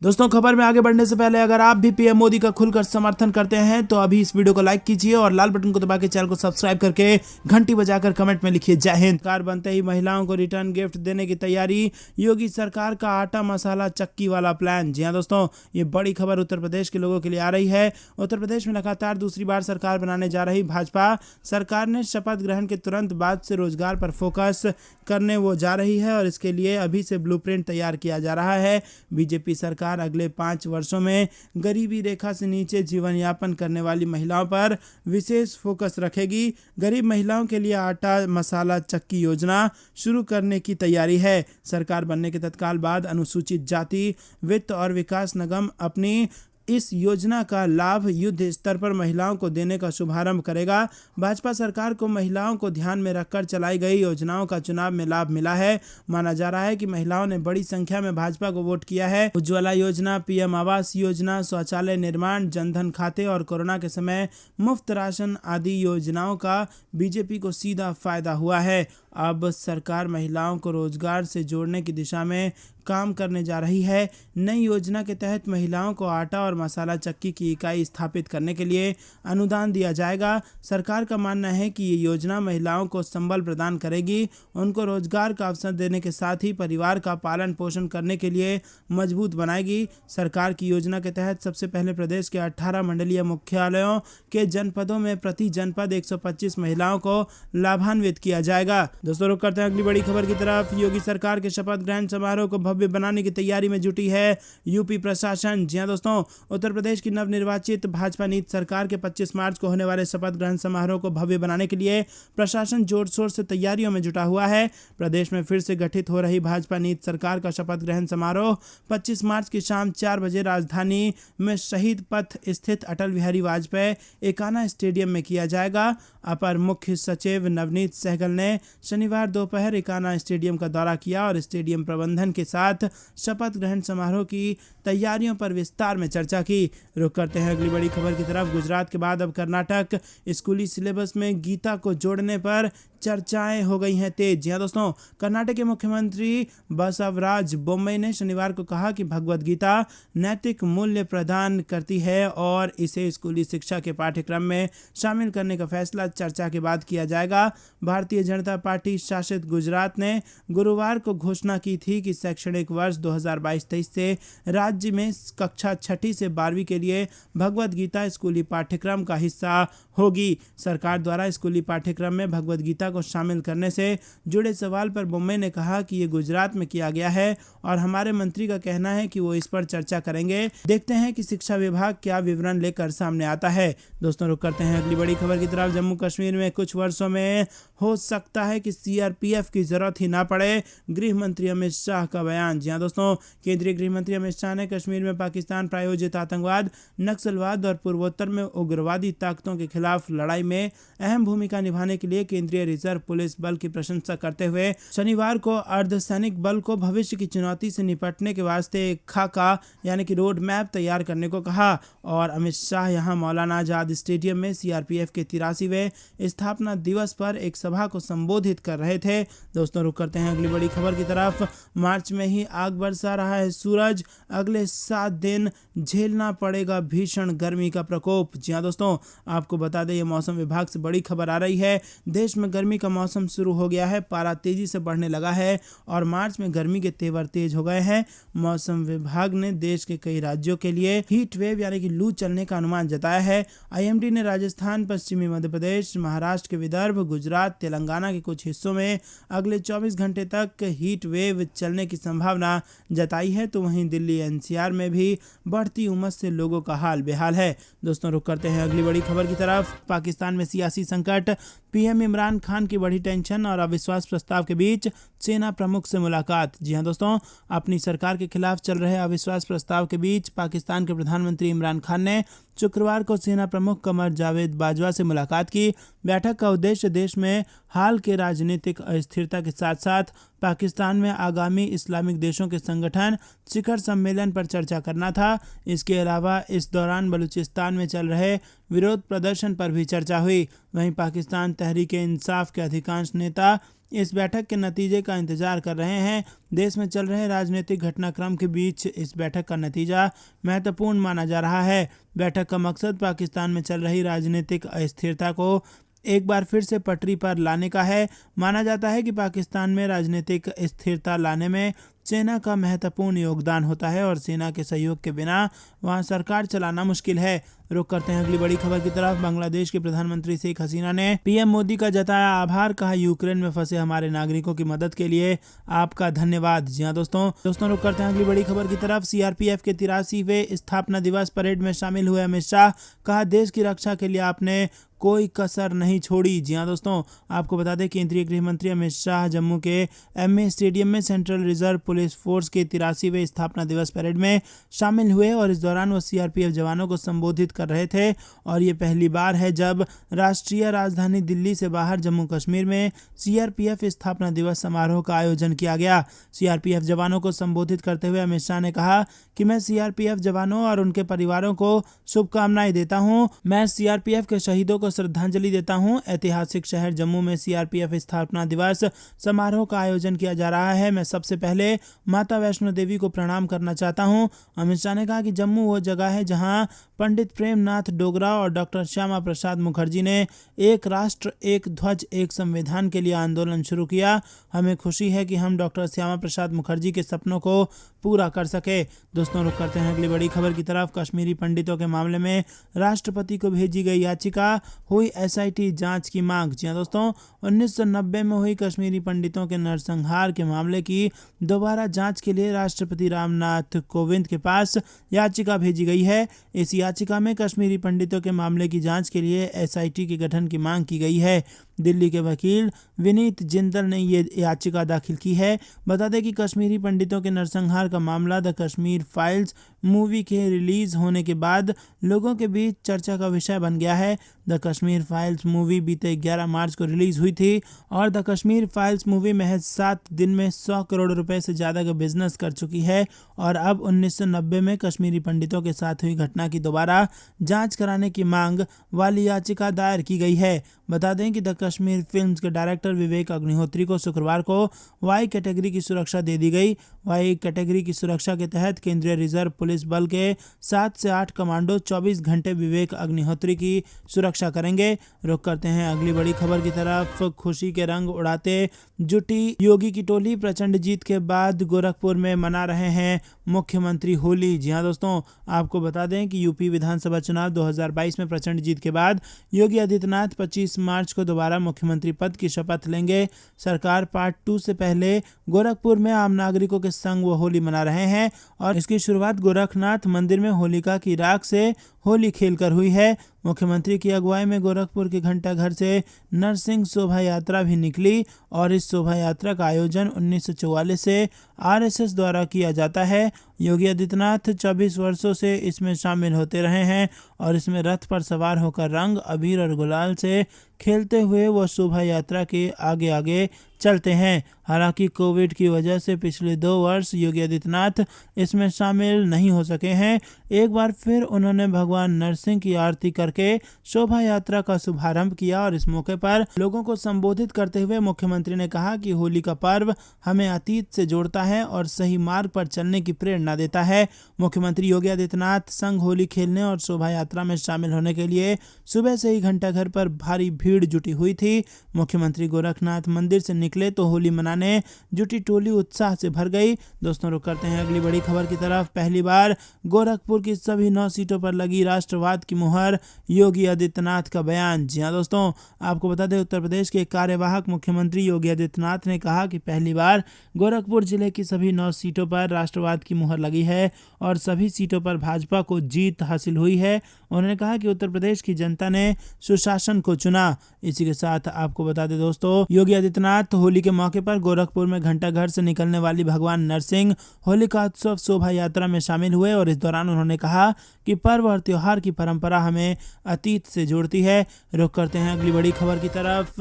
दोस्तों, खबर में आगे बढ़ने से पहले अगर आप भी पीएम मोदी का खुलकर समर्थन करते हैं तो अभी इस वीडियो को लाइक कीजिए और लाल बटन को दबा के चैनल को सब्सक्राइब करके घंटी बजाकर कमेंट में लिखिए जय हिंद। सरकार बनते ही महिलाओं को रिटर्न गिफ्ट देने की तैयारी, योगी सरकार का आटा मसाला चक्की वाला प्लान। जी हां दोस्तों, ये बड़ी खबर उत्तर प्रदेश के लोगों के लिए आ रही है। उत्तर प्रदेश में लगातार दूसरी बार सरकार बनाने जा रही भाजपा सरकार ने शपथ ग्रहण के तुरंत बाद से रोजगार पर फोकस करने वो जा रही है और इसके लिए अभी से ब्लूप्रिंट तैयार किया जा रहा है। बीजेपी सरकार अगले 5 वर्षों में गरीबी रेखा से नीचे जीवन यापन करने वाली महिलाओं पर विशेष फोकस रखेगी। गरीब महिलाओं के लिए आटा मसाला चक्की योजना शुरू करने की तैयारी है। सरकार बनने के तत्काल बाद अनुसूचित जाति वित्त और विकास निगम अपनी इस योजना का लाभ युद्ध स्तर पर महिलाओं को देने का शुभारंभ करेगा। भाजपा सरकार को महिलाओं को ध्यान में रखकर चलाई गई योजनाओं का चुनाव में लाभ मिला है। माना जा रहा है कि महिलाओं ने बड़ी संख्या में भाजपा को वोट किया है। उज्ज्वला योजना, पीएम आवास योजना, शौचालय निर्माण, जनधन खाते और कोरोना के समय मुफ्त राशन आदि योजनाओं का बीजेपी को सीधा फायदा हुआ है। अब सरकार महिलाओं को रोजगार से जोड़ने की दिशा में काम करने जा रही है। नई योजना के तहत महिलाओं को आटा और मसाला चक्की की इकाई स्थापित करने के लिए अनुदान दिया जाएगा। सरकार का मानना है कि ये योजना महिलाओं को संबल प्रदान करेगी, उनको रोजगार का अवसर देने के साथ ही परिवार का पालन पोषण करने के लिए मजबूत बनाएगी। सरकार की योजना के तहत सबसे पहले प्रदेश के 18 मंडलीय मुख्यालयों के जनपदों में प्रति जनपद 125 महिलाओं को लाभान्वित किया जाएगा। दोस्तों, रुक करते हैं अगली बड़ी खबर की तरफ। योगी सरकार के शपथ ग्रहण समारोह को भव्य बनाने की तैयारी में जुटी है यूपी प्रशासन। जी हां दोस्तों, उत्तर प्रदेश की नवनिर्वाचित भाजपा नीति सरकार के 25 मार्च को होने वाले शपथ ग्रहण समारोह को भव्य बनाने के लिए प्रशासन जोर शोर से तैयारियों में जुटा हुआ है। प्रदेश में फिर से गठित हो रही भाजपा नीति सरकार का शपथ ग्रहण समारोह 25 मार्च की शाम 4 बजे राजधानी में शहीद पथ स्थित अटल बिहारी वाजपेयी एकाना स्टेडियम में किया जाएगा। अपर मुख्य सचिव नवनीत सहगल ने शनिवार दोपहर एकाना स्टेडियम का दौरा किया और स्टेडियम प्रबंधन के साथ शपथ ग्रहण समारोह की तैयारियों पर विस्तार में चर्चा की। रुक करते हैं अगली बड़ी खबर की तरफ। गुजरात के बाद अब कर्नाटक स्कूली सिलेबस में गीता को जोड़ने पर चर्चाएं हो गई हैं तेज। जी हां दोस्तों, कर्नाटक के मुख्यमंत्री बसवराज बोम्मई ने शनिवार को कहा कि भगवद गीता नैतिक मूल्य प्रदान करती है और इसे स्कूली शिक्षा के पाठ्यक्रम में शामिल करने का फैसला चर्चा के बाद किया जाएगा। भारतीय जनता पार्टी शासित गुजरात ने गुरुवार को घोषणा की थी कि शैक्षणिक वर्ष 2022-23 से राज्य में कक्षा 6ठी से 12वीं के लिए भगवद गीता स्कूली पाठ्यक्रम का हिस्सा होगी। सरकार द्वारा स्कूली पाठ्यक्रम में भगवद गीता को शामिल करने से जुड़े सवाल पर बोम्मई ने कहा कि ये गुजरात में किया गया है और हमारे मंत्री का कहना है कि वो इस पर चर्चा करेंगे। देखते हैं कि शिक्षा विभाग क्या विवरण लेकर सामने आता है। दोस्तों, रुक करते हैं अगली बड़ी खबर की तरफ। जम्मू कश्मीर में कुछ वर्षों में हो सकता है कि सीआरपीएफ की जरूरत ही ना पड़े, गृह मंत्री अमित शाह का बयान। जी हां दोस्तों, केंद्रीय गृह मंत्री अमित शाह ने कश्मीर में पाकिस्तान प्रायोजित आतंकवाद, नक्सलवाद और पूर्वोत्तर में उग्रवादी ताकतों के खिलाफ लड़ाई में अहम भूमिका निभाने के लिए केंद्रीय रिजर्व पुलिस बल की प्रशंसा करते हुए शनिवार को अर्धसैनिक बल को भविष्य की चुनौती से निपटने के वास्ते एक खाका यानी कि रोड मैप तैयार करने को कहा। और अमित शाह यहां मौलाना आजाद स्टेडियम में सीआरपीएफ के 83वें स्थापना दिवस पर एक सभा को संबोधित कर रहे थे। दोस्तों, रुक करते हैं अगली बड़ी खबर की तरफ। मार्च में ही आग बरसा रहा है सूरज, अगले 7 दिन झेलना पड़ेगा भीषण गर्मी का प्रकोप। जी हां दोस्तों, आपको बता दें ये मौसम विभाग से बड़ी खबर आ रही है। देश में गर्मी का मौसम शुरू हो गया है, पारा तेजी से बढ़ने लगा है और मार्च में गर्मी के तेवर तेज हो गए हैं। मौसम विभाग ने देश के कई राज्यों के लिए हीट वेव यानी कि लू चलने का अनुमान जताया है। आईएमडी ने राजस्थान, पश्चिमी मध्य प्रदेश, महाराष्ट्र के विदर्भ, गुजरात, तेलंगाना के कुछ हिस्सों में अगले 24 घंटे तक हीट वेव चलने की संभावना जताई है, तो वहीं दिल्ली एनसीआर में भी बढ़ती उमस से लोगों का हाल बेहाल है। दोस्तों, रुक करते हैं अगली बड़ी खबर की तरफ। पाकिस्तान में सियासी संकट, पीएम इमरान खान की बढ़ी टेंशन और अविश्वास प्रस्ताव के बीच सेना प्रमुख से मुलाकात। जी हां दोस्तों, अपनी सरकार के खिलाफ चल रहे अविश्वास प्रस्ताव के बीच पाकिस्तान के प्रधानमंत्री इमरान खान ने शुक्रवार को सेना प्रमुख कमर जावेद बाजवा से मुलाकात की। बैठक का उद्देश्य देश में हाल के राजनीतिक अस्थिरता के साथ साथ पाकिस्तान में आगामी इस्लामिक देशों के संगठन शिखर सम्मेलन पर चर्चा करना था। इसके अलावा इस दौरान बलूचिस्तान में चल रहे विरोध प्रदर्शन पर भी चर्चा हुई। वहीं पाकिस्तान तहरीक इंसाफ के अधिकांश नेता इस बैठक के नतीजे का इंतजार कर रहे हैं। देश में चल रहे राजनीतिक घटनाक्रम के बीच इस बैठक का नतीजा महत्वपूर्ण माना जा रहा है। बैठक का मकसद पाकिस्तान में चल रही राजनीतिक अस्थिरता को एक बार फिर से पटरी पर लाने का है। माना जाता है कि पाकिस्तान में राजनीतिक स्थिरता लाने में सेना का महत्वपूर्ण योगदान होता है और सेना के सहयोग के बिना वहां सरकार चलाना मुश्किल है। रुक करते हैं अगली बड़ी खबर की तरफ। बांग्लादेश के प्रधानमंत्री शेख हसीना ने पीएम मोदी का जताया आभार, कहा यूक्रेन में फंसे हमारे नागरिकों की मदद के लिए आपका धन्यवाद। जी हाँ दोस्तों रुक करते हैं अगली बड़ी खबर की तरफ। सीआरपीएफ के 83वें स्थापना दिवस परेड में शामिल हुए अमित शाह, कहा देश की रक्षा के लिए आपने कोई कसर नहीं छोड़ी। जी हाँ दोस्तों, आपको बता दें केंद्रीय गृह मंत्री अमित शाह जम्मू के एमए स्टेडियम में सेंट्रल रिजर्व पुलिस फोर्स के 83वें स्थापना दिवस परेड में शामिल हुए और इस दौरान वो सीआरपीएफ जवानों को संबोधित कर रहे थे। और ये पहली बार है जब राष्ट्रीय राजधानी दिल्ली से बाहर जम्मू कश्मीर में सीआरपीएफ स्थापना दिवस समारोह का आयोजन किया गया। सीआरपीएफ जवानों को संबोधित करते हुए अमित शाह ने कहा कि मैं सीआरपीएफ जवानों और उनके परिवारों को शुभकामनाएं देता हूं। मैं सीआरपीएफ के शहीदों को श्रद्धांजलि देता हूं। ऐतिहासिक शहर जम्मू में सीआरपीएफ स्थापना दिवस समारोह का आयोजन किया जा रहा है। मैं सबसे पहले माता वैष्णो देवी को प्रणाम करना चाहता हूं। अमित शाह ने कहा कि जम्मू वो जगह है जहां पंडित प्रेमनाथ डोगरा और डॉक्टर श्यामा प्रसाद मुखर्जी ने एक राष्ट्र एक ध्वज एक संविधान के लिए आंदोलन शुरू किया। हमें खुशी है कि हम डॉक्टर श्यामा प्रसाद मुखर्जी के सपनों को पूरा कर सके। दोस्तों रुक करते हैं अगली बड़ी खबर की तरफ। कश्मीरी पंडितों के मामले में राष्ट्रपति को भेजी गई याचिका, हुई एसआईटी जांच की मांग। जी हाँ दोस्तों, 1990 में हुई कश्मीरी पंडितों के नरसंहार के मामले की दोबारा जांच के लिए राष्ट्रपति रामनाथ कोविंद के पास याचिका भेजी गई है। इस याचिका में कश्मीरी पंडितों के मामले की जांच के लिए एसआईटी के गठन की मांग की गई है। दिल्ली के वकील विनीत जिंदल ने ये याचिका दाखिल की है। बता दें कि कश्मीरी पंडितों के नरसंहार का मामला द कश्मीर फाइल्स मूवी के रिलीज होने के बाद लोगों के बीच चर्चा का विषय बन गया है। द कश्मीर फाइल्स मूवी बीते 11 मार्च को रिलीज हुई थी और द कश्मीर फाइल्स मूवी महज 7 दिन में 100 करोड़ रुपए से ज़्यादा का बिजनेस कर चुकी है। और अब 1990 में कश्मीरी पंडितों के साथ हुई घटना की दोबारा जांच कराने की मांग वाली याचिका दायर की गई है। बता दें कि द कश्मीर फिल्म्स के डायरेक्टर विवेक अग्निहोत्री को शुक्रवार को वाई कैटेगरी की सुरक्षा दे दी गई। वाई कैटेगरी की सुरक्षा के तहत केंद्रीय रिजर्व पुलिस बल के 7 से 8 कमांडो 24 घंटे विवेक अग्निहोत्री की सुरक्षा करेंगे। रुक करते हैं अगली बड़ी खबर की तरफ। खुशी के रंग उड़ाते जुटी योगी की टोली, प्रचंड जीत के बाद गोरखपुर में मना रहे हैं मुख्यमंत्री होली। जी हाँ दोस्तों, आपको बता दें कि यूपी विधानसभा चुनाव 2022 में प्रचंड जीत के बाद योगी आदित्यनाथ 25 मार्च को दोबारा मुख्यमंत्री पद की शपथ लेंगे। सरकार पार्ट 2 से पहले गोरखपुर में आम नागरिकों के संग वो होली मना रहे हैं और इसकी शुरुआत गोरखनाथ मंदिर में होलिका की राख से होली खेलकर हुई है। मुख्यमंत्री की अगुवाई में गोरखपुर के घंटा घर से नरसिंह शोभा यात्रा भी निकली और इस शोभा यात्रा का आयोजन 1944 से आरएसएस द्वारा किया जाता है। योगी आदित्यनाथ 24 वर्षों से इसमें शामिल होते रहे हैं और इसमें रथ पर सवार होकर रंग अबीर और गुलाल से खेलते हुए वो शोभा यात्रा के आगे आगे चलते हैं। हालांकि कोविड की वजह से पिछले 2 वर्ष योगी आदित्यनाथ इसमें शामिल नहीं हो सके हैं। एक बार फिर उन्होंने भगवान नरसिंह की आरती करके शोभा यात्रा का शुभारंभ किया और इस मौके पर लोगों को संबोधित करते हुए मुख्यमंत्री ने कहा कि होली का पर्व हमें अतीत से जोड़ता है और सही मार्ग पर चलने की प्रेरणा देता है। मुख्यमंत्री योगी आदित्यनाथ संग होली खेलने और शोभा यात्रा में शामिल होने के लिए सुबह से ही घंटाघर पर भारी भीड़ जुटी हुई थी। मुख्यमंत्री गोरखनाथ मंदिर से निकले तो होली मनाने जुटी टोली उत्साह से भर गई। दोस्तों रुक करते हैं अगली बड़ी खबर की तरफ। पहली बार गोरखपुर की सभी 9 सीटों पर लगी राष्ट्रवाद की मुहर, योगी आदित्यनाथ का बयान। जी हाँ दोस्तों, आपको बता दें उत्तर प्रदेश के कार्यवाहक मुख्यमंत्री योगी आदित्यनाथ ने कहा कि पहली बार गोरखपुर जिले की सभी 9 सीटों पर राष्ट्रवाद की मुहर लगी है और सभी सीटों पर भाजपा को जीत हासिल हुई है। उन्होंने कहा कि उत्तर प्रदेश की जनता ने सुशासन को चुना। इसी के साथ आपको बता दें दोस्तों, योगी आदित्यनाथ होली के मौके पर गोरखपुर में घंटाघर से निकलने वाली भगवान नरसिंह होलिका उत्सव शोभा यात्रा में शामिल हुए और इस दौरान उन्होंने कहा कि पर्व और त्योहार की परंपरा हमें अतीत से जोड़ती है। रुक करते हैं अगली बड़ी खबर की तरफ।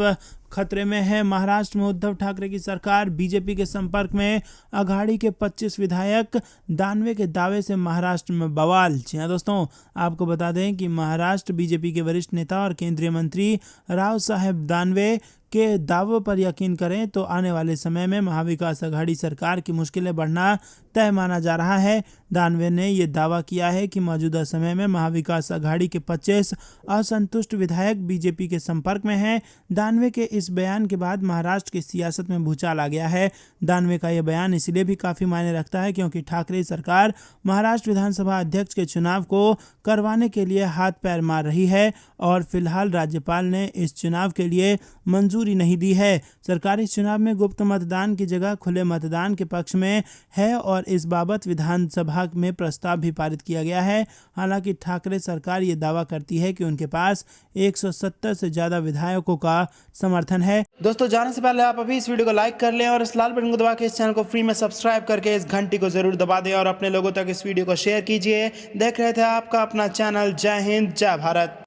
खतरे में है। महाराष्ट्र में उद्धव ठाकरे की सरकार, बीजेपी के संपर्क में अघाड़ी के 25 विधायक, दानवे के दावे से महाराष्ट्र में बवाल। जी हाँ दोस्तों, आपको बता दें कि महाराष्ट्र बीजेपी के वरिष्ठ नेता और केंद्रीय मंत्री राव साहेब दानवे के दावों पर यकीन करें तो आने वाले समय में महाविकास अघाड़ी सरकार की मुश्किलें बढ़ना तय माना जा रहा है। दानवे ने यह दावा किया है कि मौजूदा समय में महाविकास अघाड़ी के 25 असंतुष्ट विधायक बीजेपी के संपर्क में हैं। दानवे के इस बयान के बाद महाराष्ट्र की सियासत में भूचाल आ गया है। दानवे का यह बयान इसलिए भी काफी मायने रखता है क्योंकि ठाकरे सरकार महाराष्ट्र विधानसभा अध्यक्ष के चुनाव को करवाने के लिए हाथ पैर मार रही है और फिलहाल राज्यपाल ने इस चुनाव के लिए मंजूरी नहीं दी है। सरकार इस चुनाव में गुप्त मतदान की जगह खुले मतदान के पक्ष में है और इस बाबत विधानसभा में प्रस्ताव भी पारित किया गया है। हालांकि ठाकरे सरकार ये दावा करती है कि उनके पास 170 से ज्यादा विधायकों का समर्थन है। दोस्तों, जाने से पहले आप अभी इस वीडियो को लाइक कर लें और इस लाल बटन को दबा के इस चैनल को फ्री में सब्सक्राइब करके इस घंटी को जरूर दबा दें और अपने लोगों तक इस वीडियो को शेयर कीजिए। देख रहे थे आपका अपना चैनल। जय हिंद, जय भारत।